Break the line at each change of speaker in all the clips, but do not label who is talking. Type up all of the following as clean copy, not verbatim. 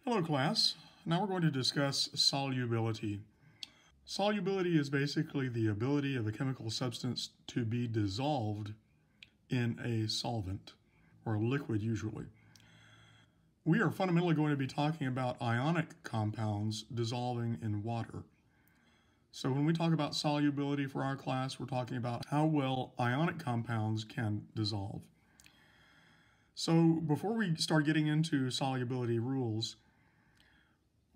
Hello class. Now we're going to discuss solubility. Solubility is basically the ability of a chemical substance to be dissolved in a solvent, or a liquid usually. We are fundamentally going to be talking about ionic compounds dissolving in water. So when we talk about solubility for our class, we're talking about how well ionic compounds can dissolve. So before we start getting into solubility rules,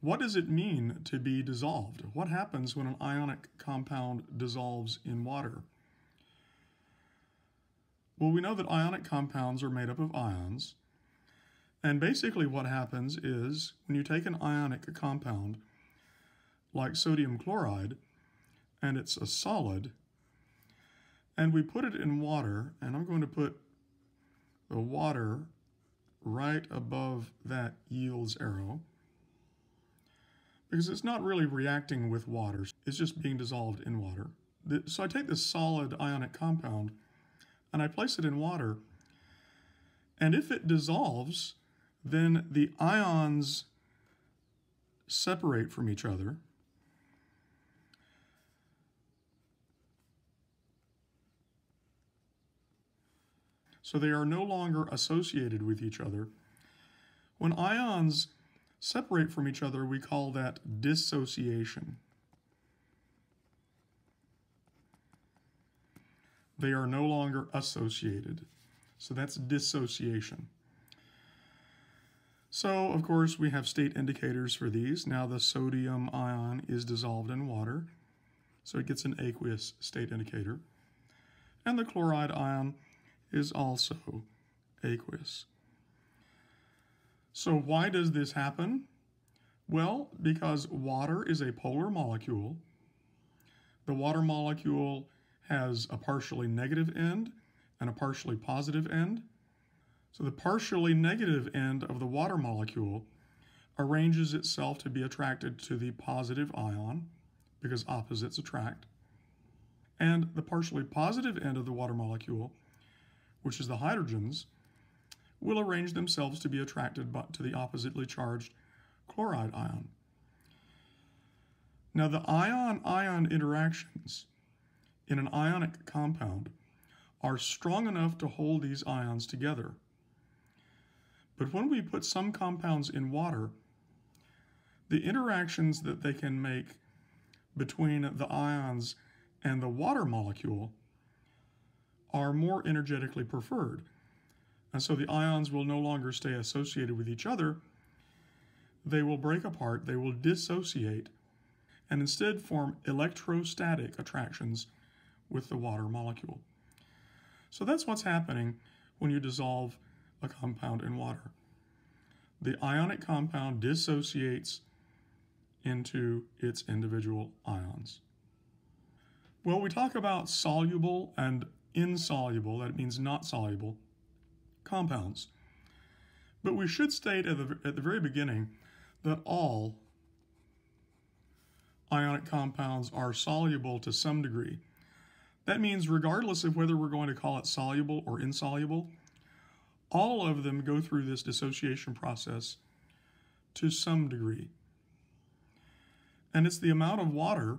what does it mean to be dissolved? What happens when an ionic compound dissolves in water? Well, we know that ionic compounds are made up of ions. And basically what happens is when you take an ionic compound like sodium chloride, and it's a solid, and we put it in water, and I'm going to put the water right above that yields arrow, because it's not really reacting with water, it's just being dissolved in water. So I take this solid ionic compound and I place it in water, and if it dissolves, then the ions separate from each other. So they are no longer associated with each other. When ions separate from each other, we call that dissociation. They are no longer associated. So that's dissociation. So, of course, we have state indicators for these. Now the sodium ion is dissolved in water, so it gets an aqueous state indicator. And the chloride ion is also aqueous. So why does this happen? Well, because water is a polar molecule. The water molecule has a partially negative end and a partially positive end. So the partially negative end of the water molecule arranges itself to be attracted to the positive ion, because opposites attract. And the partially positive end of the water molecule, which is the hydrogens, will arrange themselves to be attracted to the oppositely charged chloride ion. Now the ion-ion interactions in an ionic compound are strong enough to hold these ions together. But when we put some compounds in water, the interactions that they can make between the ions and the water molecule are more energetically preferred. And so the ions will no longer stay associated with each other. They will break apart, they will dissociate, and instead form electrostatic attractions with the water molecule. So that's what's happening when you dissolve a compound in water. The ionic compound dissociates into its individual ions. Well, we talk about soluble and insoluble, that means not soluble, compounds. But we should state at the very beginning that all ionic compounds are soluble to some degree. That means regardless of whether we're going to call it soluble or insoluble, all of them go through this dissociation process to some degree. And it's the amount of water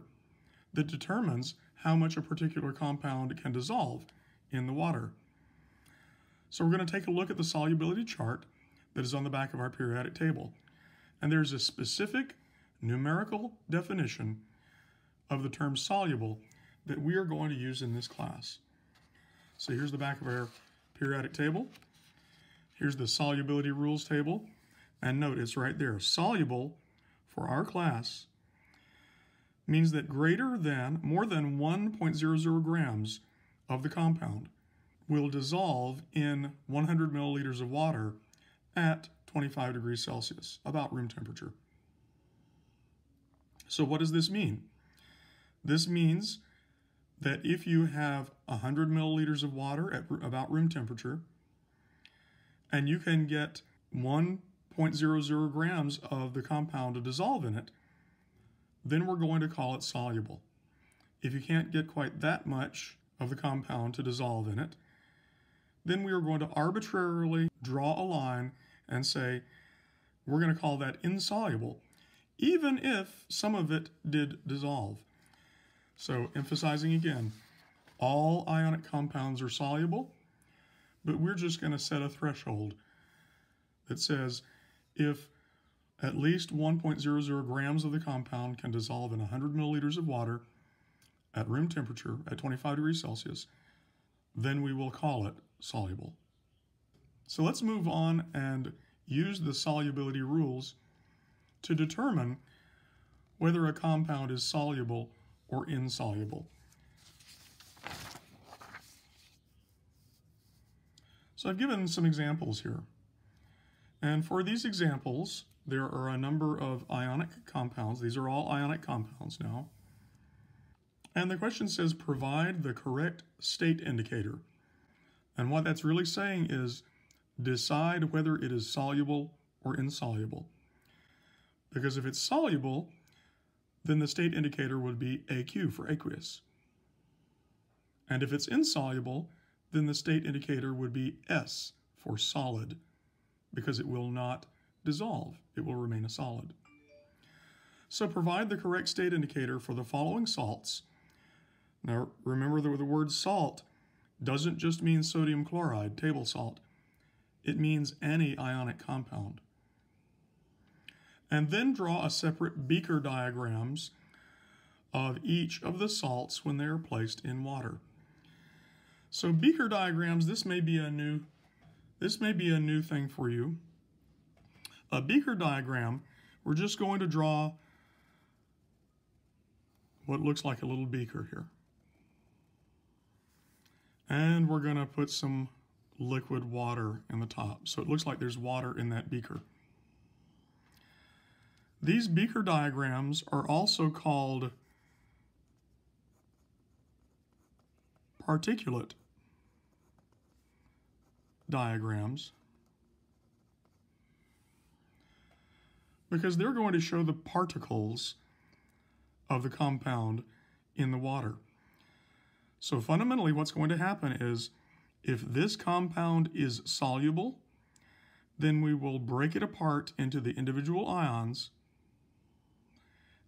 that determines how much a particular compound can dissolve in the water. So we're going to take a look at the solubility chart that is on the back of our periodic table. And there's a specific numerical definition of the term soluble that we are going to use in this class. So here's the back of our periodic table. Here's the solubility rules table. And note, it's right there. Soluble for our class means that more than 1.00 grams of the compound will dissolve in 100 milliliters of water at 25 degrees Celsius, about room temperature. So what does this mean? This means that if you have 100 milliliters of water at about room temperature, and you can get 1.00 grams of the compound to dissolve in it, then we're going to call it soluble. If you can't get quite that much of the compound to dissolve in it, then we are going to arbitrarily draw a line and say we're going to call that insoluble, even if some of it did dissolve. So emphasizing again, all ionic compounds are soluble, but we're just going to set a threshold that says if at least 1.00 grams of the compound can dissolve in 100 milliliters of water at room temperature at 25 degrees Celsius, then we will call it soluble. So let's move on and use the solubility rules to determine whether a compound is soluble or insoluble. So I've given some examples here. And for these examples, there are a number of ionic compounds. These are all ionic compounds now. And the question says, provide the correct state indicator. And what that's really saying is, decide whether it is soluble or insoluble. Because if it's soluble, then the state indicator would be AQ for aqueous. And if it's insoluble, then the state indicator would be S for solid, because it will not dissolve. It will remain a solid. So provide the correct state indicator for the following salts. Now remember that the word salt doesn't just mean sodium chloride, table salt. It means any ionic compound. And then draw a separate Beaker diagrams of each of the salts when they are placed in water. So Beaker diagrams, this may be a new thing for you. A Beaker diagram, we're just going to draw what looks like a little beaker here. And we're going to put some liquid water in the top. So it looks like there's water in that beaker. These Beaker diagrams are also called particulate diagrams because they're going to show the particles of the compound in the water. So fundamentally what's going to happen is if this compound is soluble, then we will break it apart into the individual ions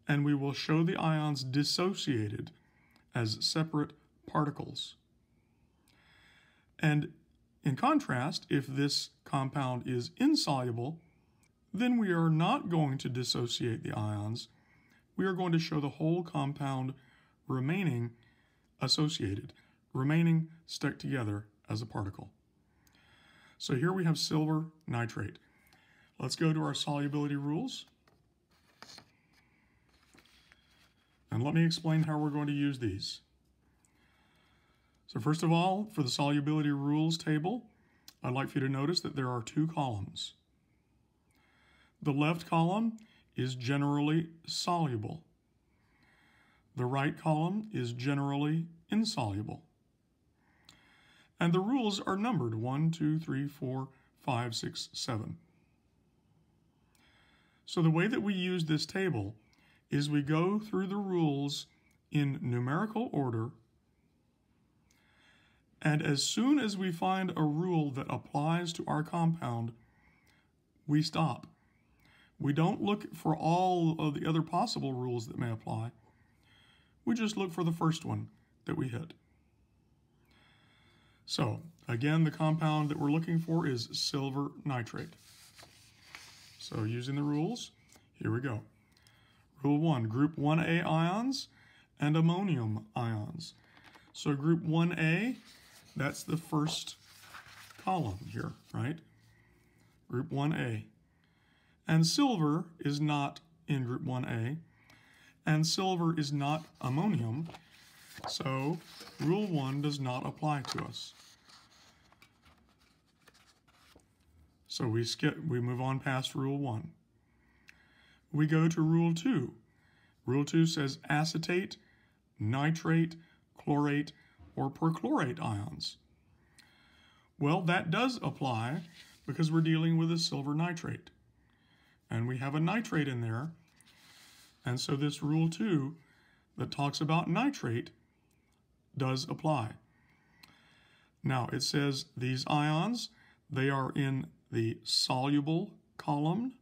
and we will show the ions dissociated as separate particles. And in contrast, if this compound is insoluble, then we are not going to dissociate the ions. We are going to show the whole compound remaining associated, remaining stuck together as a particle. So here we have silver nitrate. Let's go to our solubility rules. And let me explain how we're going to use these. So first of all, for the solubility rules table, I'd like for you to notice that there are two columns. The left column is generally soluble. The right column is generally insoluble. And the rules are numbered 1, 2, 3, 4, 5, 6, 7. So the way that we use this table is we go through the rules in numerical order, and as soon as we find a rule that applies to our compound, we stop. We don't look for all of the other possible rules that may apply. We just look for the first one that we hit. So, again, the compound that we're looking for is silver nitrate. So, using the rules, here we go. Rule 1, group 1A ions and ammonium ions. So, group 1A, that's the first column here, right? Group 1A. And silver is not in group 1A, and silver is not ammonium, so rule 1 does not apply to us. So we move on past rule 1. We go to rule 2. Rule 2 says acetate, nitrate, chlorate, or perchlorate ions. Well, that does apply because we're dealing with a silver nitrate. And we have a nitrate in there. And so this rule 2 that talks about nitrate does apply. Now it says these ions, they are in the soluble column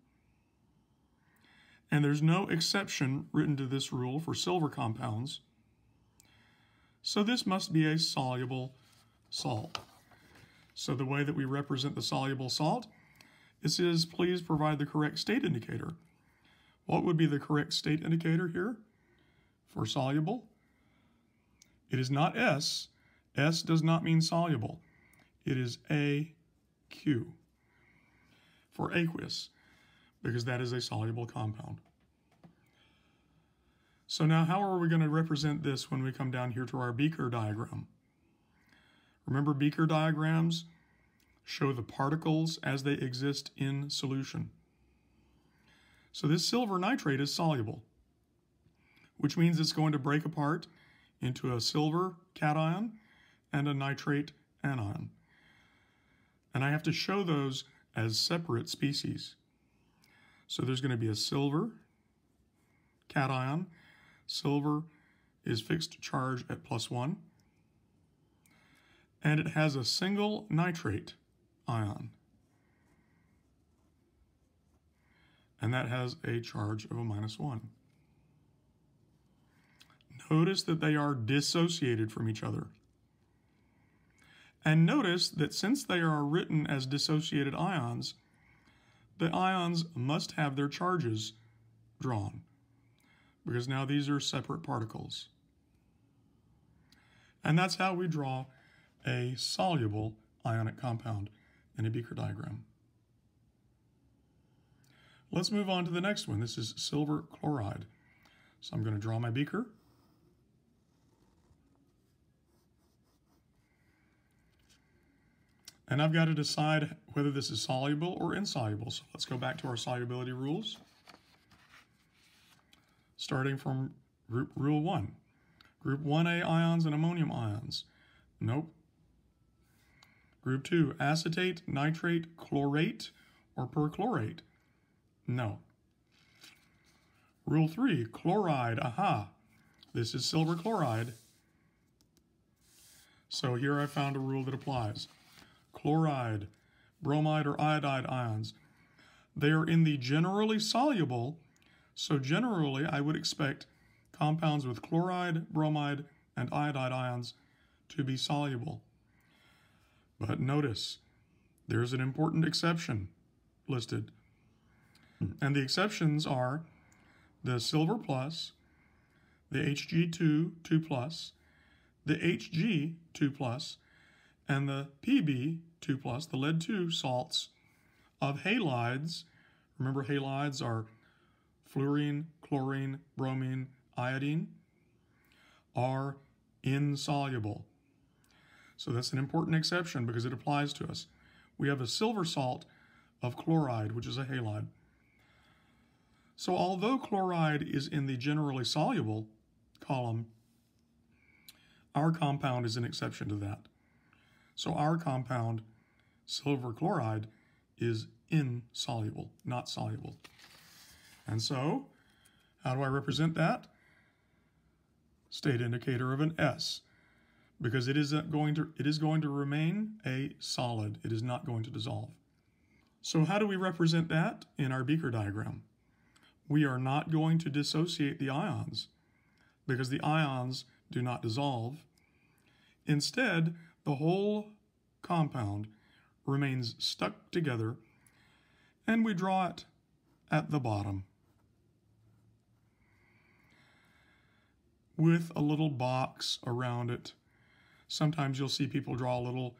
And there's no exception written to this rule for silver compounds. So this must be a soluble salt. So the way that we represent the soluble salt, it says, please provide the correct state indicator. What would be the correct state indicator here for soluble? It is not S. S does not mean soluble. It is AQ for aqueous, because that is a soluble compound. So now how are we going to represent this when we come down here to our Beaker diagram? Remember, Beaker diagrams show the particles as they exist in solution. So this silver nitrate is soluble, which means it's going to break apart into a silver cation and a nitrate anion. And I have to show those as separate species. So there's going to be a silver cation. Silver is fixed charge at +1. And it has a single nitrate ion. And that has a charge of a -1. Notice that they are dissociated from each other. And notice that since they are written as dissociated ions, the ions must have their charges drawn, because now these are separate particles. And that's how we draw a soluble ionic compound in a Beaker diagram. Let's move on to the next one. This is silver chloride. So I'm going to draw my beaker. And I've got to decide whether this is soluble or insoluble. So let's go back to our solubility rules. Starting from rule 1. Group 1A ions and ammonium ions. Nope. Group 2, acetate, nitrate, chlorate, or perchlorate. No. Rule 3, chloride, aha. This is silver chloride. So here I found a rule that applies. Chloride, bromide, or iodide ions. They are in the generally soluble, so generally I would expect compounds with chloride, bromide, and iodide ions to be soluble. But notice, there's an important exception listed. And the exceptions are the silver plus, the Hg2 2+, the Hg 2+, and the Pb 2+, the lead 2 salts of halides. Remember, halides are fluorine, chlorine, bromine, iodine, are insoluble. So that's an important exception because it applies to us. We have a silver salt of chloride, which is a halide. So although chloride is in the generally soluble column, our compound is an exception to that. So our compound, silver chloride, is insoluble, not soluble. And so, how do I represent that? State indicator of an S, because it is going to remain a solid. It is not going to dissolve. So how do we represent that in our Beaker diagram? We are not going to dissociate the ions because the ions do not dissolve. Instead, the whole compound remains stuck together, and we draw it at the bottom with a little box around it. Sometimes you'll see people draw a little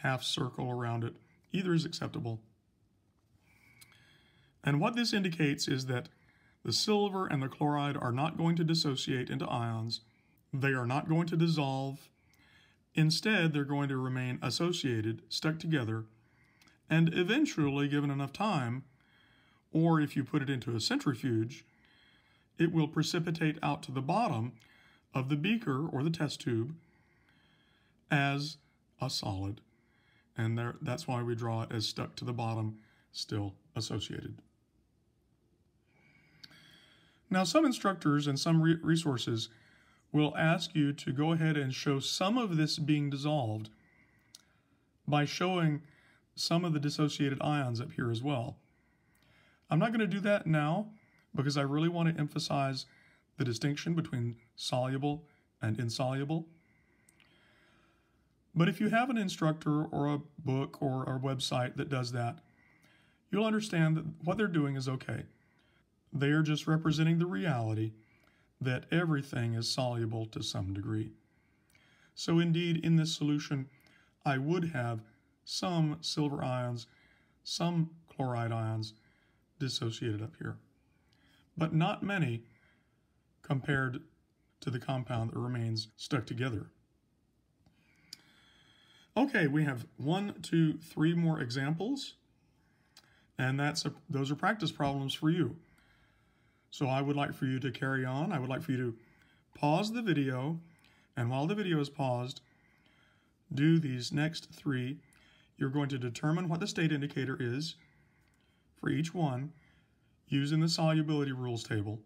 half circle around it. Either is acceptable. And what this indicates is that the silver and the chloride are not going to dissociate into ions. They are not going to dissolve. Instead, they're going to remain associated, stuck together, and eventually, given enough time, or if you put it into a centrifuge, it will precipitate out to the bottom of the beaker or the test tube as a solid. And that's why we draw it as stuck to the bottom, still associated. Now, some instructors and some resources will ask you to go ahead and show some of this being dissolved by showing some of the dissociated ions up here as well. I'm not going to do that now because I really want to emphasize the distinction between soluble and insoluble. But if you have an instructor or a book or a website that does that, you'll understand that what they're doing is okay. They are just representing the reality that everything is soluble to some degree. So indeed, in this solution, I would have some silver ions, some chloride ions dissociated up here, but not many compared to the compound that remains stuck together. Okay, we have 1, 2, 3 more examples, and those are practice problems for you. So I would like for you to carry on. I would like for you to pause the video, and while the video is paused, do these next 3. You're going to determine what the state indicator is for each one using the solubility rules table.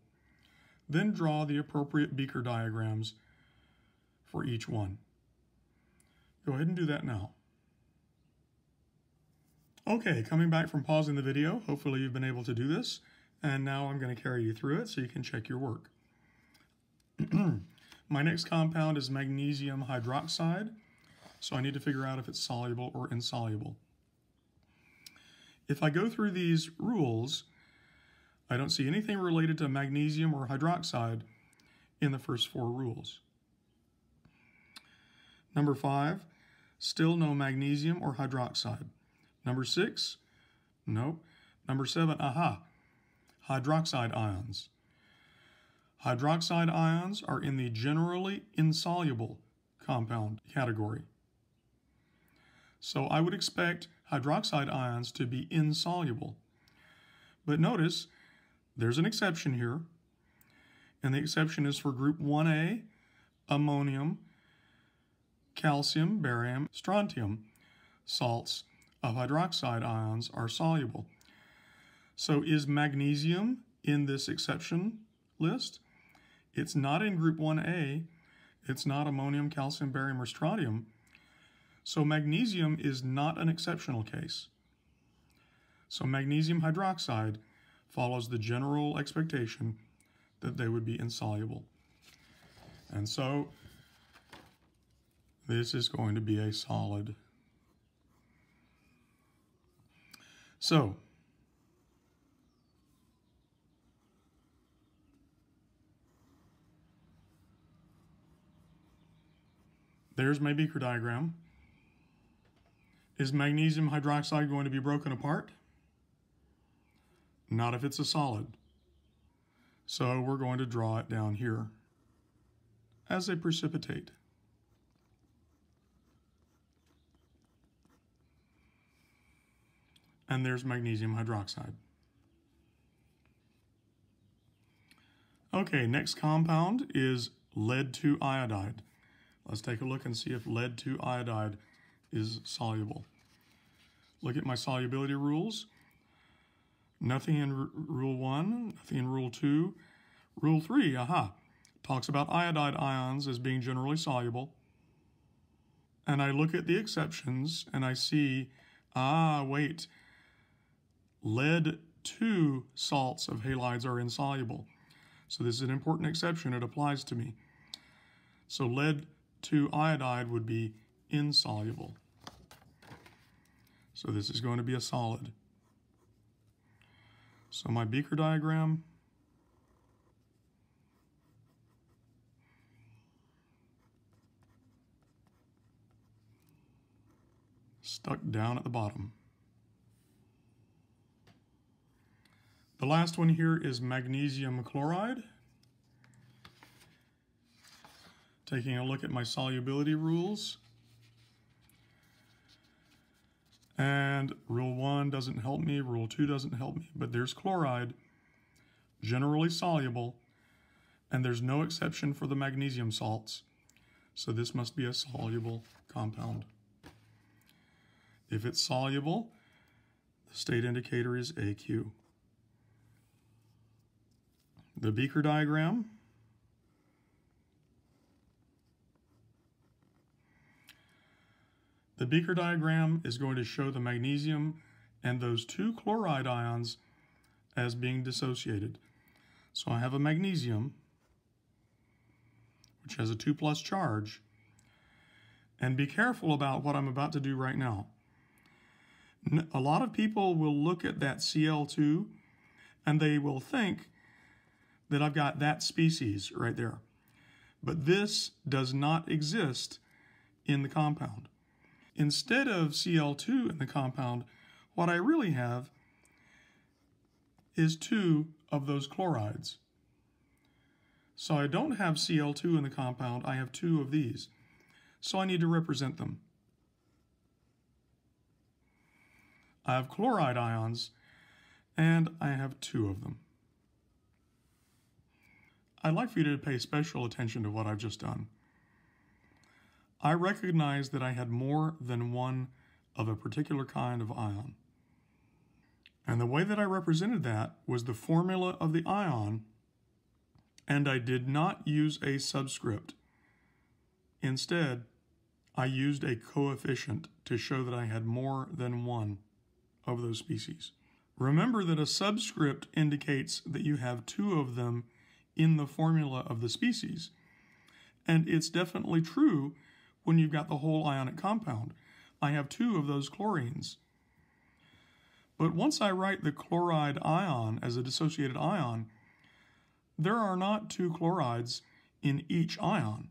Then draw the appropriate Beaker diagrams for each one. Go ahead and do that now. Okay, coming back from pausing the video, hopefully you've been able to do this, and now I'm going to carry you through it so you can check your work. My next compound is magnesium hydroxide, so I need to figure out if it's soluble or insoluble. If I go through these rules, I don't see anything related to magnesium or hydroxide in the first 4 rules. Number 5, still no magnesium or hydroxide. Number 6, nope. Number 7, hydroxide ions. Hydroxide ions are in the generally insoluble compound category. So I would expect hydroxide ions to be insoluble. But notice, there's an exception here, and the exception is for group 1A, ammonium, calcium, barium, strontium salts of hydroxide ions are soluble. So is magnesium in this exception list? It's not in group 1A. It's not ammonium, calcium, barium, or strontium. So magnesium is not an exceptional case. So magnesium hydroxide follows the general expectation that they would be insoluble. And so this is going to be a solid. So there's my Beaker diagram. Is magnesium hydroxide going to be broken apart? Not if it's a solid. So we're going to draw it down here as a precipitate. And there's magnesium hydroxide. Okay, next compound is lead-2 iodide. Let's take a look and see if lead-2 iodide is soluble. Look at my solubility rules. Nothing in rule 1, nothing in rule 2. Rule 3, talks about iodide ions as being generally soluble. And I look at the exceptions and I see, wait, lead-2 salts of halides are insoluble. So this is an important exception. It applies to me. So lead-2 iodide would be insoluble. So this is going to be a solid. So my Beaker diagram, stuck down at the bottom. The last one here is magnesium chloride. Taking a look at my solubility rules. And rule 1 doesn't help me, rule 2 doesn't help me, but there's chloride, generally soluble, and there's no exception for the magnesium salts, so this must be a soluble compound. If it's soluble, the state indicator is AQ. The Beaker diagram. The Beaker diagram is going to show the magnesium and those 2 chloride ions as being dissociated. So I have a magnesium, which has a 2+ charge. And be careful about what I'm about to do right now. A lot of people will look at that Cl2 and they will think that I've got that species right there. But this does not exist in the compound. Instead of Cl2 in the compound, what I really have is 2 of those chlorides. So I don't have Cl2 in the compound, I have 2 of these. So I need to represent them. I have chloride ions, and I have 2 of them. I'd like for you to pay special attention to what I've just done. I recognized that I had more than one of a particular kind of ion. And the way that I represented that was the formula of the ion, and I did not use a subscript. Instead, I used a coefficient to show that I had more than one of those species. Remember that a subscript indicates that you have 2 of them in the formula of the species. And it's definitely true when you've got the whole ionic compound. I have 2 of those chlorines. But once I write the chloride ion as a dissociated ion, there are not 2 chlorides in each ion.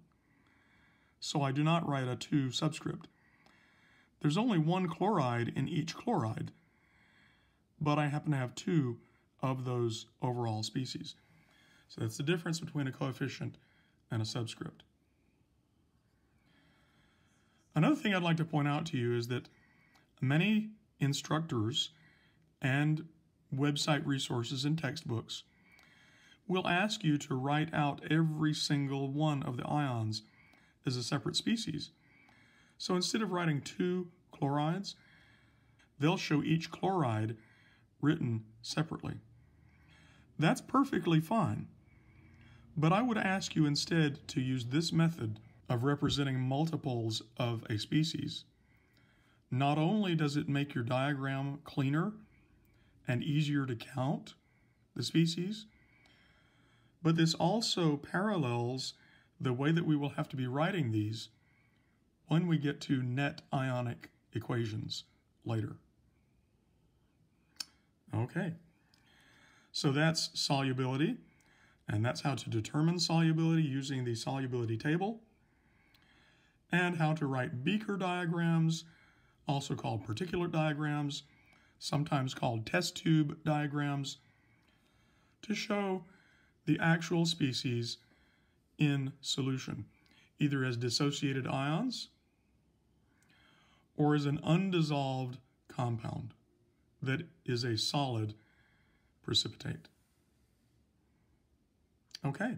So I do not write a 2 subscript. There's only 1 chloride in each chloride, but I happen to have 2 of those overall species. So that's the difference between a coefficient and a subscript. Another thing I'd like to point out to you is that many instructors and website resources and textbooks will ask you to write out every single one of the ions as a separate species. So instead of writing 2 chlorides, they'll show each chloride written separately. That's perfectly fine, but I would ask you instead to use this method of representing multiples of a species. Not only does it make your diagram cleaner and easier to count the species, but this also parallels the way that we will have to be writing these when we get to net ionic equations later. Okay, so that's solubility, and that's how to determine solubility using the solubility table, and how to write Beaker diagrams, also called particulate diagrams, sometimes called test tube diagrams, to show the actual species in solution, either as dissociated ions or as an undissolved compound that is a solid precipitate. Okay.